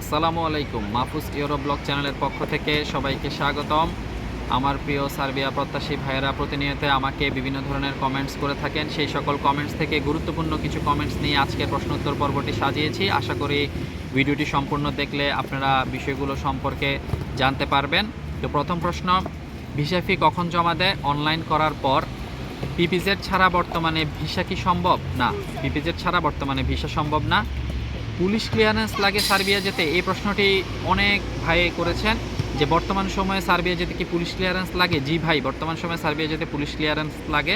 আসসালামু আলাইকুম। Mahfuz euro blog চ্যানেলের পক্ষ থেকে সবাইকে স্বাগতম। আমার প্রিয় সার্বিয়া প্রত্যাশী ভাইয়েরা প্রতিনিয়ত আমাকে বিভিন্ন ধরনের কমেন্টস করে থাকেন। সেই সকল কমেন্টস থেকে গুরুত্বপূর্ণ কিছু কমেন্টস নিয়ে আজকের প্রশ্নোত্তর পর্বটি সাজিয়েছি। আশা করি ভিডিওটি সম্পূর্ণ দেখলে আপনারা বিষয়গুলো সম্পর্কে জানতে পারবেন। তো প্রথম প্রশ্ন, ভিসা ফি কখন জমা দেয়? অনলাইন করার পর। পিপিজেড ছাড়া বর্তমানে ভিসা কি সম্ভব? না, পিপিজেড ছাড়া বর্তমানে ভিসা সম্ভব না। পুলিশ ক্লিয়ারেন্স লাগে সার্বিয়া যেতে? এই প্রশ্নটি অনেক ভাই করেছেন যে বর্তমান সময়ে সার্বিয়া যেতে কি পুলিশ ক্লিয়ারেন্স লাগে? জি ভাই, বর্তমান সময়ে সার্বিয়া যেতে পুলিশ ক্লিয়ারেন্স লাগে।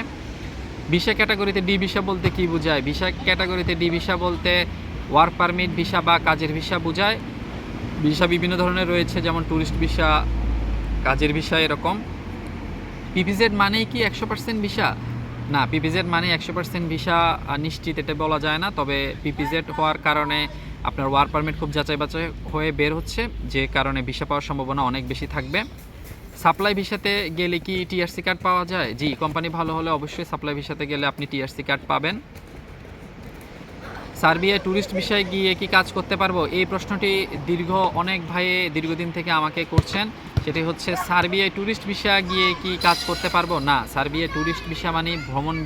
ভিসা ক্যাটাগরিতে ডি ভিসা বলতে কি বোঝায়? ভিসা ক্যাটাগরিতে ডি ভিসা বলতে ওয়ার্ক পারমিট ভিসা বা কাজের ভিসা বোঝায়। ভিসা বিভিন্ন ধরনের রয়েছে, যেমন ট্যুরিস্ট ভিসা, কাজের ভিসা, এরকম। পিপিজেড মানেই কি 100% ভিসা? না, পিপিজেড মানে 100% ভিসা নিশ্চিত এটা বলা যায় না। তবে পিপিজেড হওয়ার কারণে আপনার ওয়ার্ক পারমিট খুব যাচাই বাছাই হয়ে বের হচ্ছে, যে কারণে ভিসা পাওয়ার সম্ভাবনা অনেক বেশি থাকবে। সাপ্লাই ভিসাতে গেলে কি টিআরসি কার্ড পাওয়া যায়? জি, কোম্পানি ভালো হলে অবশ্যই সাপ্লাই ভিসাতে গেলে আপনি টিআরসি কার্ড পাবেন। সার্বিয়ায় ট্যুরিস্ট ভিসায় গিয়ে কি কাজ করতে পারবো? এই প্রশ্নটি অনেক ভাইয়ে দীর্ঘদিন থেকে আমাকে করছেন। সেটি হচ্ছে, সার্বিয়ায় ট্যুরিস্ট ভিসা গিয়ে কি কাজ করতে পারবো? না, সার্বিয়ায় ট্যুরিস্ট ভিসা মানে ভ্রমণ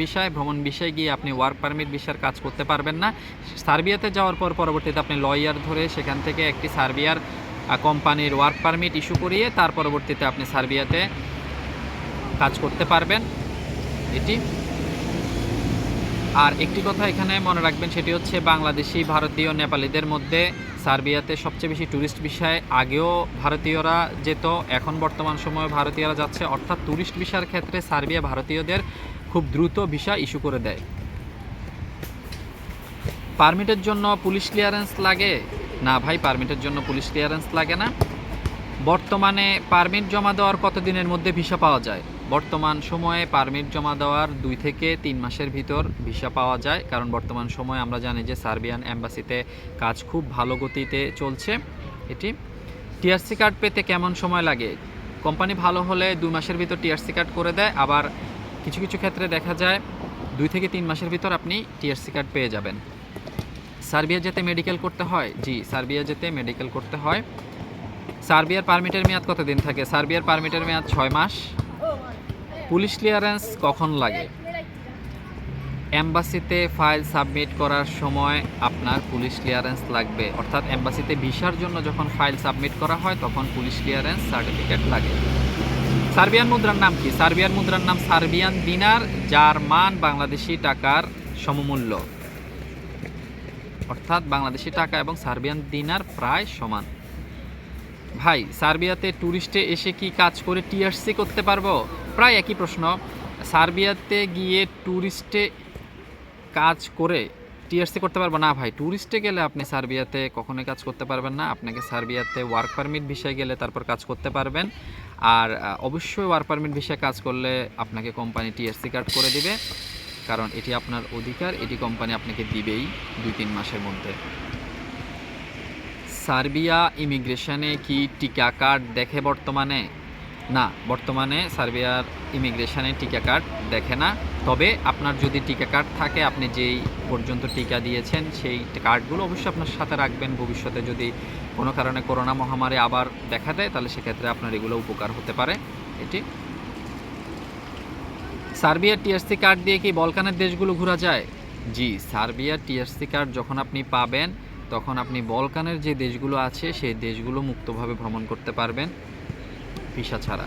ভিসায় গিয়ে আপনি ওয়ার্ক পারমিট ভিসার কাজ করতে পারবেন না। সার্বিয়াতে যাওয়ার পর পরবর্তীতে আপনি লয়ার ধরে সেখান থেকে একটি সার্বিয়ার কোম্পানির ওয়ার্ক পারমিট ইস্যু করিয়ে তার পরবর্তীতে আপনি সার্বিয়াতে কাজ করতে পারবেন। এটি। আর একটি কথা এখানে মনে রাখবেন, সেটি হচ্ছে বাংলাদেশি, ভারতীয়, নেপালিদের মধ্যে সার্বিয়াতে সবচেয়ে বেশি ট্যুরিস্ট ভিসায় আগেও ভারতীয়রা যেত, এখন বর্তমান সময়ে ভারতীয়রা যাচ্ছে। অর্থাৎ ট্যুরিস্ট ভিসার ক্ষেত্রে সার্বিয়া ভারতীয়দের খুব দ্রুত ভিসা ইস্যু করে দেয়। পারমিটের জন্য পুলিশ ক্লিয়ারেন্স লাগে? না ভাই, পারমিটের জন্য পুলিশ ক্লিয়ারেন্স লাগে না। বর্তমানে পারমিট জমা দেওয়ার কতদিনের মধ্যে ভিসা পাওয়া যায়? বর্তমান সময়ে পারমিট জমা দেওয়ার 2 থেকে 3 মাসের ভিতর ভিসা পাওয়া যায়, কারণ বর্তমান সময়ে আমরা জানি যে সার্বিয়ান এম্বাসিতে কাজ খুব ভালো গতিতে চলছে। এটি। টিআরসি কার্ড পেতে কেমন সময় লাগে? কোম্পানি ভালো হলে 2 মাসের ভিতর টিআরসি কার্ড করে দেয়, আবার কিছু কিছু ক্ষেত্রে দেখা যায় 2 থেকে 3 মাসের ভিতর আপনি টিআরসি কার্ড পেয়ে যাবেন। সার্বিয়া যেতে মেডিকেল করতে হয়? জি, সার্বিয়া যেতে মেডিকেল করতে হয়। সার্বিয়ার পারমিটের মেয়াদ কতদিন থাকে? সার্বিয়ার পারমিটের মেয়াদ 6 মাস। পুলিশ ক্লিয়ারেন্স কখন লাগে? এম্বাসিতে ফাইল সাবমিট করার সময় আপনার পুলিশ ক্লিয়ারেন্স লাগবে। অর্থাৎ এম্বাসিতে ভিসার জন্য যখন ফাইল সাবমিট করা হয় তখন পুলিশ ক্লিয়ারেন্স সার্টিফিকেট লাগে। সার্বিয়ান মুদ্রার নাম কি? সার্বিয়ান মুদ্রার নাম সার্বিয়ান দিনার, যার মান বাংলাদেশি টাকার সমমূল্য। অর্থাৎ বাংলাদেশি টাকা এবং সার্বিয়ান দিনার প্রায় সমান। ভাই, সার্বিয়াতে ট্যুরিস্টে এসে কি কাজ করে টিআরসি করতে পারবো? প্রায় একই প্রশ্ন। সার্বিয়াতে গিয়ে ট্যুরিস্টে কাজ করে টিআরসি করতে পারবো? না ভাই, ট্যুরিস্টে গেলে আপনি সার্বিয়াতে কখনোই কাজ করতে পারবেন না। আপনাকে সার্বিয়াতে ওয়ার্ক পারমিট ভিসায় গেলে তারপর কাজ করতে পারবেন। আর অবশ্যই ওয়ার্ক পারমিট ভিসায় কাজ করলে আপনাকে কোম্পানি টিআরসি কার্ড করে দিবে, কারণ এটি আপনার অধিকার, এটি কোম্পানি আপনাকে দিবেই 2-3 মাসের মধ্যে। সার্বিয়া ইমিগ্রেশনে কি টিকা কার্ড দেখে বর্তমানে? না, বর্তমানে সার্বিয়ার ইমিগ্রেশনে টিকা কার্ড দেখে না। তবে আপনার যদি টিকা কার্ড থাকে, আপনি যেই পর্যন্ত টিকা দিয়েছেন সেই কার্ডগুলো অবশ্যই আপনার সাথে রাখবেন। ভবিষ্যতে যদি কোনো কারণে করোনা মহামারী আবার দেখা দেয়, তাহলে সেক্ষেত্রে আপনার এগুলো উপকার হতে পারে। এটি। সার্বিয়ার টিআরসি কার্ড দিয়ে কি বলকানের দেশগুলো ঘোরা যায়? জি, সার্বিয়ার টিআরসি কার্ড যখন আপনি পাবেন তখন আপনি বলকানের যে দেশগুলো আছে সেই দেশগুলো মুক্তভাবে ভ্রমণ করতে পারবেন ভিসা ছাড়া।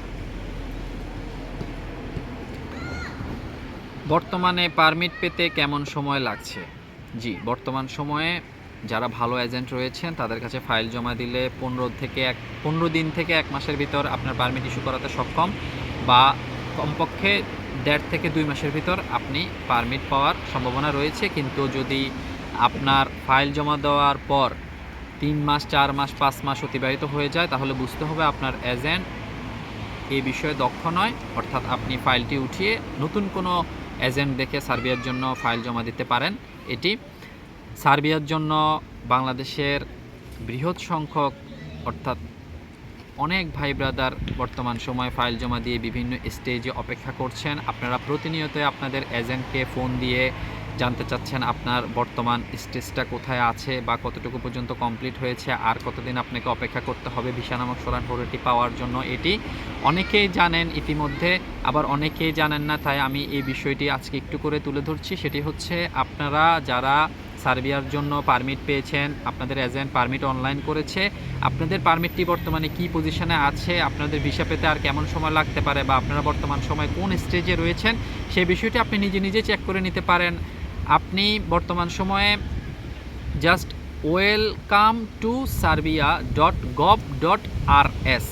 বর্তমানে পারমিট পেতে কেমন সময় লাগছে? জি, বর্তমান সময়ে যারা ভালো এজেন্ট রয়েছেন তাদের কাছে ফাইল জমা দিলে 15 দিন থেকে 1 মাসের ভিতর আপনার পারমিট ইস্যু করাতে সক্ষম, বা কমপক্ষে 1.5 থেকে 2 মাসের ভিতর আপনি পারমিট পাওয়ার সম্ভাবনা রয়েছে। কিন্তু যদি আপনার ফাইল জমা দেওয়ার পর 3 মাস, 4 মাস, 5 মাস অতিবাহিত হয়ে যায়, তাহলে বুঝতে হবে আপনার এজেন্ট এই বিষয়ে দক্ষ নয়। অর্থাৎ আপনি ফাইলটি উঠিয়ে নতুন কোনো এজেন্ট দেখে সার্বিয়ার জন্য ফাইল জমা দিতে পারেন। এটি। সার্বিয়ার জন্য বাংলাদেশের বৃহৎ সংখ্যক, অর্থাৎ অনেক ভাই ব্রাদার বর্তমান সময়ে ফাইল জমা দিয়ে বিভিন্ন স্টেজে অপেক্ষা করছেন। আপনারা প্রতিনিয়ত আপনাদের এজেন্টকে ফোন দিয়ে জানতে চাচ্ছেন আপনার বর্তমান স্টেজটা কোথায় আছে বা কতটুকু পর্যন্ত কমপ্লিট হয়েছে, আর কতদিন আপনাকে অপেক্ষা করতে হবে ভিসা নামক সরান হরুটি পাওয়ার জন্য, এটি অনেকেই জানেন ইতিমধ্যে, আবার অনেকেই জানেন না। তাই আমি এই বিষয়টি আজকে একটু করে তুলে ধরছি। সেটি হচ্ছে, আপনারা যারা সার্বিয়ার জন্য পারমিট পেয়েছেন, আপনাদের এজেন্ট পারমিট অনলাইন করেছে, আপনাদের পারমিটটি বর্তমানে কি পজিশনে আছে, আপনাদের ভিসা পেতে আর কেমন সময় লাগতে পারে, বা আপনারা বর্তমান সময় কোন স্টেজে রয়েছেন, সেই বিষয়টি আপনি নিজে নিজে চেক করে নিতে পারেন। আপনি বর্তমান সময়ে জাস্ট welcome-to-serbia.gov.rs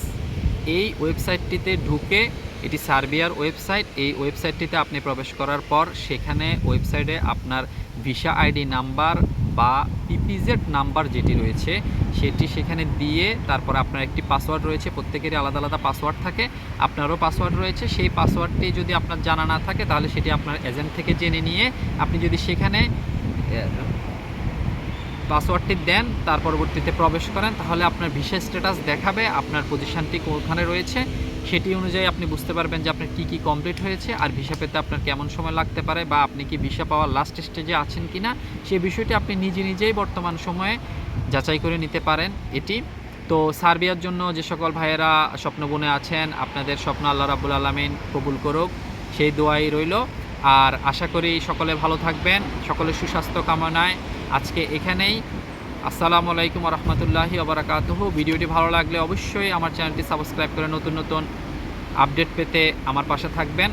এই ওয়েবসাইটটিতে ঢুকে, এটি সার্বিয়ার ওয়েবসাইট, এই ওয়েবসাইটটিতে আপনি প্রবেশ করার পর সেখানে ওয়েবসাইটে আপনার ভিসা আইডি নাম্বার বা পিপিজেড নাম্বার যেটি রয়েছে সেটি সেখানে দিয়ে, তারপর আপনার একটি পাসওয়ার্ড রয়েছে, প্রত্যেকেরই আলাদা আলাদা পাসওয়ার্ড থাকে, আপনারও পাসওয়ার্ড রয়েছে। সেই পাসওয়ার্ডটি যদি আপনার জানা না থাকে তাহলে সেটি আপনার এজেন্ট থেকে জেনে নিয়ে আপনি যদি সেখানে পাসওয়ার্ডটি দেন, তার পরবর্তীতে প্রবেশ করেন, তাহলে আপনার ভিসা স্ট্যাটাস দেখাবে, আপনার পজিশনটি কোনখানে রয়েছে সেটি অনুযায়ী আপনি বুঝতে পারবেন যে আপনার কী কী কমপ্লিট হয়েছে, আর ভিসা পেতে আপনার কেমন সময় লাগতে পারে, বা আপনি কি ভিসা পাওয়ার লাস্ট স্টেজে আছেন কি না, সেই বিষয়টি আপনি নিজে নিজেই বর্তমান সময়ে যাচাই করে নিতে পারেন। এটি তো সার্বিয়ার জন্য যে সকল ভাইয়েরা স্বপ্ন বুনে আছেন, আপনাদের স্বপ্ন আল্লাহ রাব্বুল আলামিন কবুল করুক, সেই দোয়াই রইল। আর আশা করি সকলে ভালো থাকবেন, সকলের সুস্বাস্থ্য কামনায় আজকে এখানেই। আসসালামু আলাইকুম ওয়া রাহমাতুল্লাহি ওয়া বারাকাতুহু। ভিডিওটি ভালো লাগলে অবশ্যই আমার চ্যানেলটি সাবস্ক্রাইব করে নতুন নতুন আপডেট পেতে আমার পাশে থাকবেন।